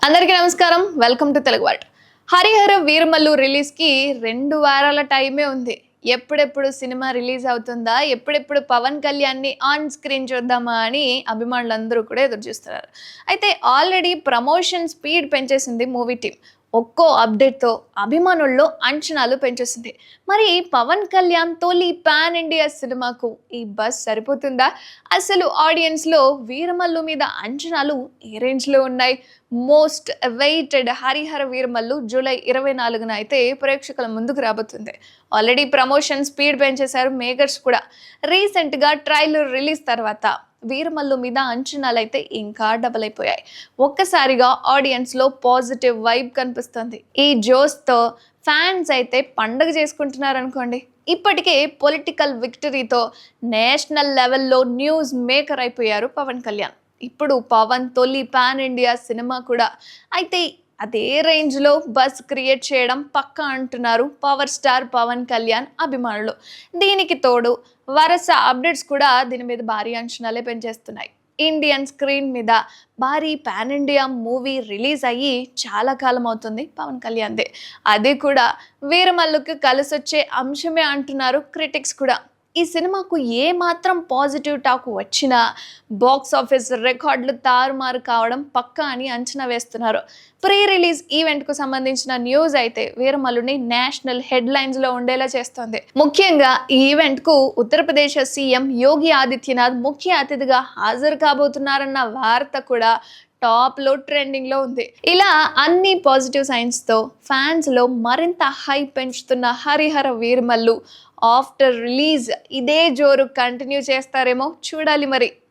అందరికీ నమస్కారం. Welcome to Telugu vault. Harihara Veeramallu రిలీజ్‌కి 2 వారాల టైమే ఉంది. ఎప్పుడెప్పుడు సినిమా రిలీజ్ అవుతుందా? ఎప్పుడెప్పుడు పవన్ కళ్యాణ్‌ని ఆన్ స్క్రీన్ చూద్దామా అని అభిమానులందరూ కూడా ఎదురు చూస్తున్నారు. అయితే ఆల్రెడీ ప్రమోషన్ స్పీడ్ పెంచేసింది మూవీ టీమ్. ఒక్కో అప్డేట్‌తో అభిమానుల్లో అంచనాలు పెంచేసింది. మరి పవన్ కళ్యాణ్ తొలి పాన్ ఇండియా సినిమాకు ఈ బజ్ సరిపోతుందా? అసలు ఆడియన్స్‌లో వీరమల్లు మీద అంచనాలు ఏ రేంజ్‌లో ఉన్నాయి? Most awaited Harihara Veeramallu July 24న అయితే ప్రేక్షకుల ముందుకు రాబోతుంది. ఆల్రెడీ ప్రమోషన్ స్పీడ్ పెంచేశారు మేకర్స్ కూడా. రీసెంట్‌గా ట్రైలర్ రిలీజ్ తర్వాత వీరమల్లు మీద అంచనాలైతే ఇంకా డబల్ అయిపోయాయి. ఒక్కసారిగా ఆడియన్స్‌లో పాజిటివ్ వైబ్ కనిపిస్తుంది. ఈ జోష్‌తో ఫ్యాన్స్ అయితే పండగ చేసుకుంటున్నారనుకోండి. ఇప్పటికే పొలిటికల్ విక్టరీతో నేషనల్ లెవెల్‌లో న్యూస్ మేకర్ అయిపోయారు పవన్ కళ్యాణ్. ఇప్పుడు పవన్ తొలి పాన్ ఇండియా సినిమా కూడా. అయితే అదే రేంజ్‌లో బజ్ క్రియేట్ చేయడం పక్కా అంటున్నారు పవర్ స్టార్ పవన్ కళ్యాణ్ అభిమానులు. దీనికి తోడు వరుస అప్డేట్స్ కూడా దీని మీద భారీ అంచనాలే పెంచేస్తున్నాయి. ఇండియన్ స్క్రీన్ మీద భారీ పాన్ ఇండియా మూవీ రిలీజ్ అయ్యి చాలా కాలం అవుతుంది పవన్ కళ్యాణ్‌దే. అది కూడా వీరమల్లుకి కలిసొచ్చే అంశమే అంటున్నారు క్రిటిక్స్ కూడా. ఈ సినిమాకు ఏ మాత్రం పాజిటివ్ టాక్ వచ్చినా బాక్స్ ఆఫీస్ రికార్డులు తారుమారు కావడం పక్కా అని అంచనా వేస్తున్నారు. ప్రీ రిలీజ్ ఈవెంట్కు సంబంధించిన న్యూస్ అయితే వీరమల్లుని నేషనల్ హెడ్లైన్స్లో ఉండేలా చేస్తోంది. ముఖ్యంగా ఈ ఈవెంట్కు ఉత్తరప్రదేశ్ సీఎం యోగి ఆదిత్యనాథ్ ముఖ్య అతిథిగా హాజరు కాబోతున్నారన్న వార్త కూడా టాప్లో ట్రెండింగ్లో ఉంది. ఇలా అన్ని పాజిటివ్ సైన్స్తో ఫ్యాన్స్లో మరింత హైప్ పెంచుతున్న హరిహర వీరమల్లు ఆఫ్టర్ రిలీజ్ ఇదే జోరు కంటిన్యూ చేస్తారేమో చూడాలి మరి.